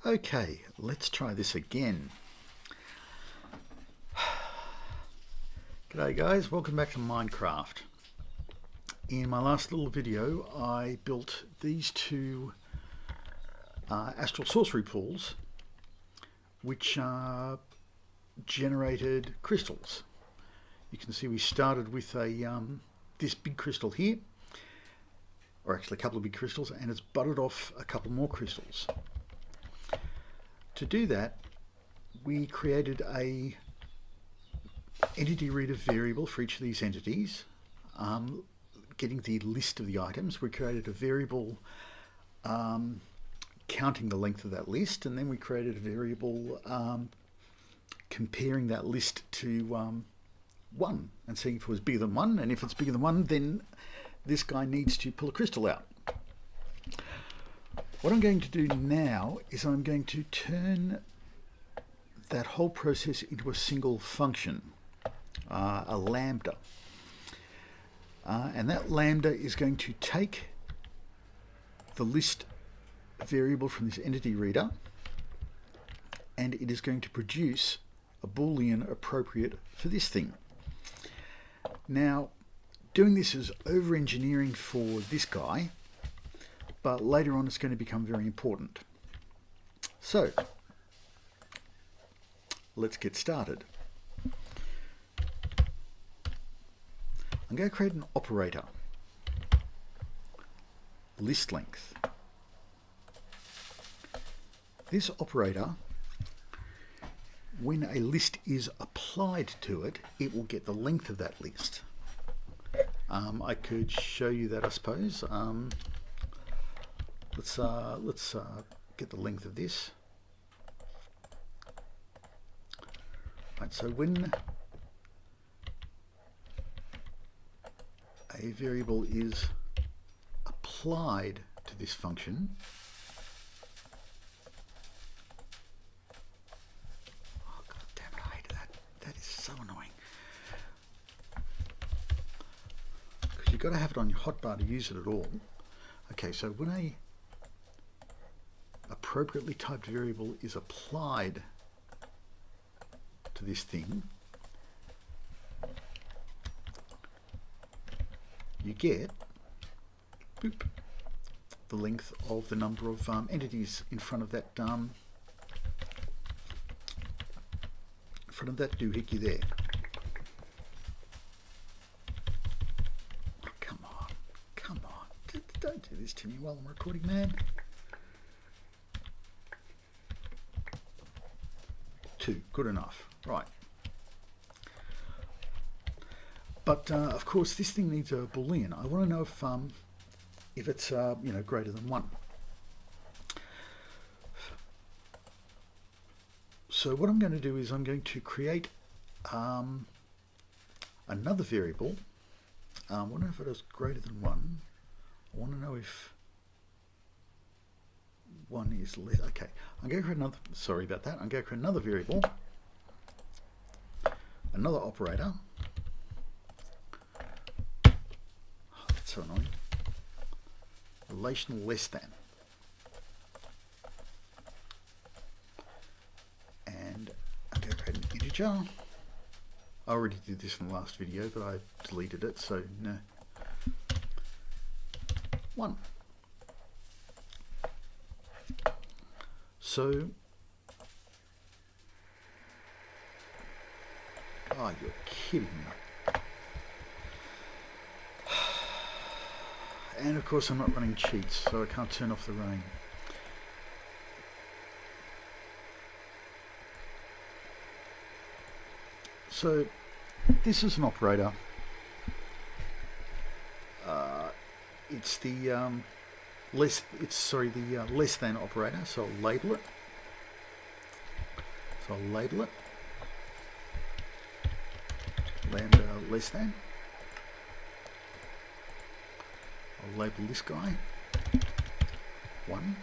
Okay, let's try this again. G'day guys, welcome back to Minecraft. In my last little video I built these two Astral Sorcery pools which generated crystals. You can see we started with this big crystal here, or actually a couple of big crystals, and it's butted off a couple more crystals. To do that, we created a entity reader variable for each of these entities, getting the list of the items. We created a variable counting the length of that list, and then we created a variable comparing that list to 1 and seeing if it was bigger than 1, and if it's bigger than 1 then this guy needs to pull a crystal out. What I'm going to do now is I'm going to turn that whole process into a single function, a lambda. And that lambda is going to take the list variable from this entity reader, and it is going to produce a Boolean appropriate for this thing. Now, doing this is over-engineering for this guy, but later on it's going to become very important. So, let's get started. I'm going to create an operator, list length. This operator, when a list is applied to it, it will get the length of that list. I could show you that, I suppose. Let's get the length of this. Right, so when a variable is applied to this function, oh god damn it, I hate that. That is so annoying. Because you've got to have it on your hotbar to use it at all. Okay, so when a appropriately typed variable is applied to this thing, you get boop, the length of the number of entities in front of that doohickey there. Oh, come on, don't do this to me while I'm recording, man. 2, good enough, right. But of course, this thing needs a Boolean. I want to know if it's greater than 1. So what I'm going to do is I'm going to create another variable. I want to know if it is greater than 1. I want to know if 1 is less. Okay, I'm going to create another. Sorry about that. I'm going to create another variable, another operator. Oh, that's so annoying. Relational less than. And I'm going to create an integer. I already did this in the last video, but I deleted it, so no. 1. So, oh, you're kidding me. And of course I'm not running cheats, so I can't turn off the rain. So, this is an operator. It's the less than operator, so I'll label it. Lambda less than. I'll label this guy 1.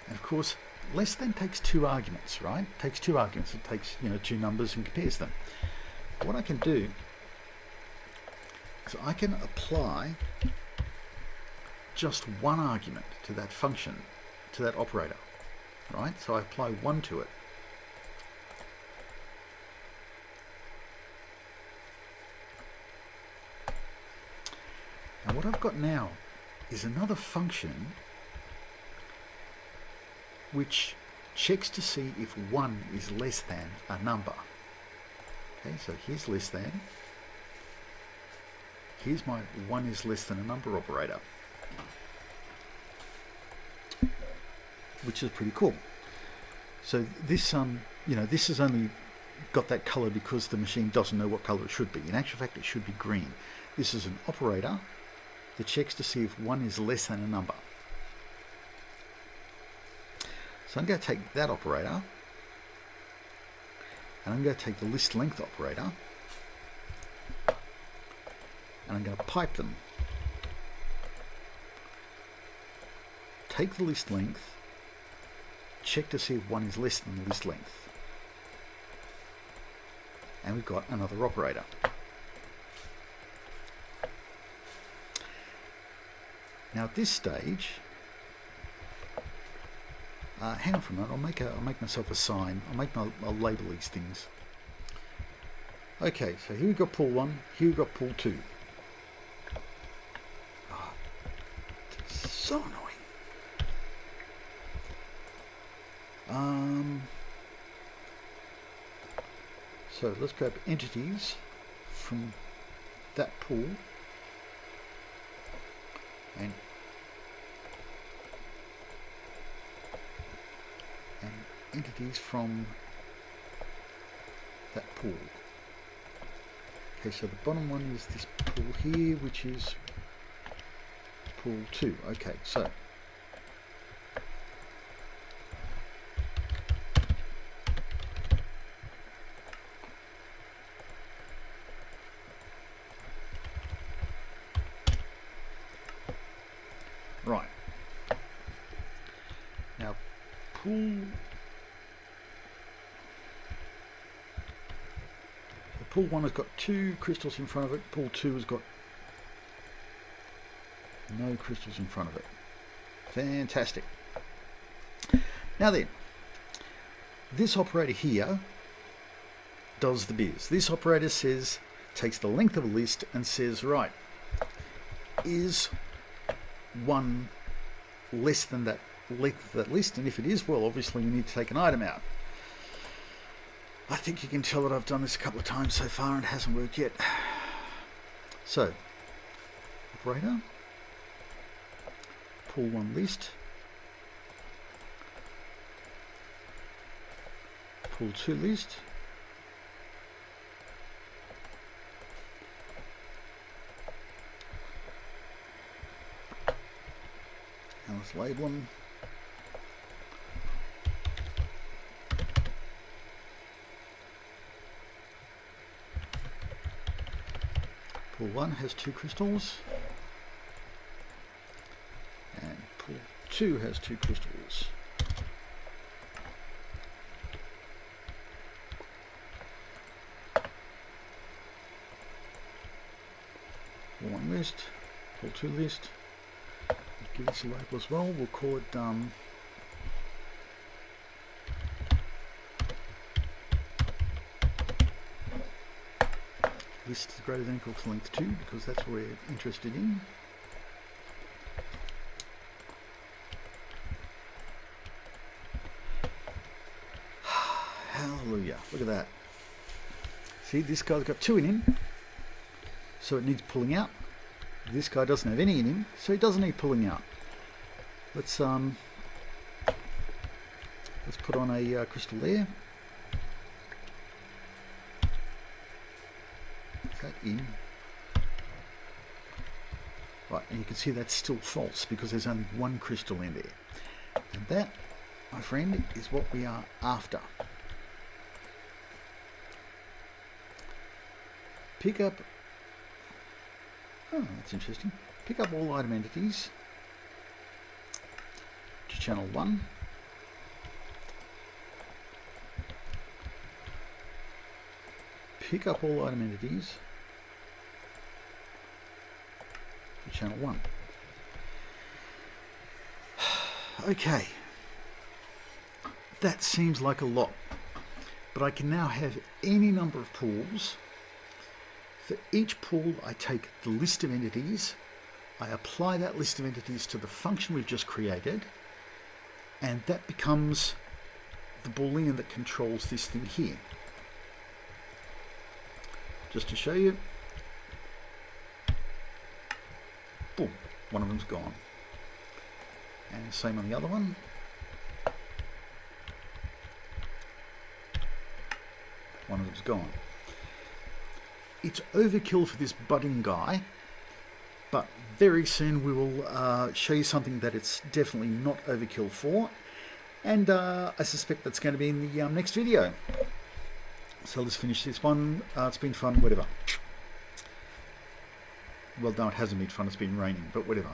And of course, less than takes 2 arguments, right? It takes 2 arguments. It takes 2 numbers and compares them. What I can do is I can apply just one argument to that function, to that operator, right? So I apply 1 to it. And what I've got now is another function which checks to see if 1 is less than a number. Okay, so here's less than. Here's my 1 is less than a number operator, which is pretty cool. So this, this has only got that color because the machine doesn't know what color it should be. In actual fact, it should be green. This is an operator that checks to see if 1 is less than a number. So I'm going to take that operator, and I'm going to take the list length operator, and I'm going to pipe them. Take the list length, check to see if 1 is less than the list length. And we've got another operator. Now at this stage, hang on for a minute, I'll make myself a sign. I'll label these things. Okay, so here we've got pool 1, here we've got pool 2. Oh, it's so annoying. So let's grab entities from that pool and entities from that pool. Okay, so the bottom one is this pool here, which is pool 2. Okay, so right now pool Pool 1 has got 2 crystals in front of it. Pool 2 has got no crystals in front of it. Fantastic. Now then, this operator here does the biz. This operator takes the length of a list and says, right, is 1 less than that length of that list? And if it is, well, obviously we need to take an item out. I think you can tell that I've done this a couple of times so far and it hasn't worked yet. So, operator, pool 1 list, pool 2 list, and let's label them. Pool 1 has 2 crystals, and pool 2 has 2 crystals. Pool 1 list, pool 2 list. Give this a label as well. We'll call it list is greater than or equal to length 2 because that's what we're interested in. Hallelujah. Look at that. See, this guy's got 2 in him, so it needs pulling out. This guy doesn't have any in him, so he doesn't need pulling out. Let's put on a crystal there. That in. Right, and you can see that's still false because there's only 1 crystal in there. And that, my friend, is what we are after. Pick up, oh, that's interesting. Pick up all item entities to channel 1. Pick up all item entities to channel 1. Okay, that seems like a lot, but I can now have any number of pools. For each pool, I take the list of entities, I apply that list of entities to the function we've just created, and that becomes the Boolean that controls this thing here. Just to show you, boom, one of them's gone. And same on the other one. One of them's gone. It's overkill for this budding guy, but very soon we will show you something that it's definitely not overkill for, and I suspect that's going to be in the next video. So let's finish this one. It's been fun, whatever. Well, no, it hasn't been fun, it's been raining, but whatever.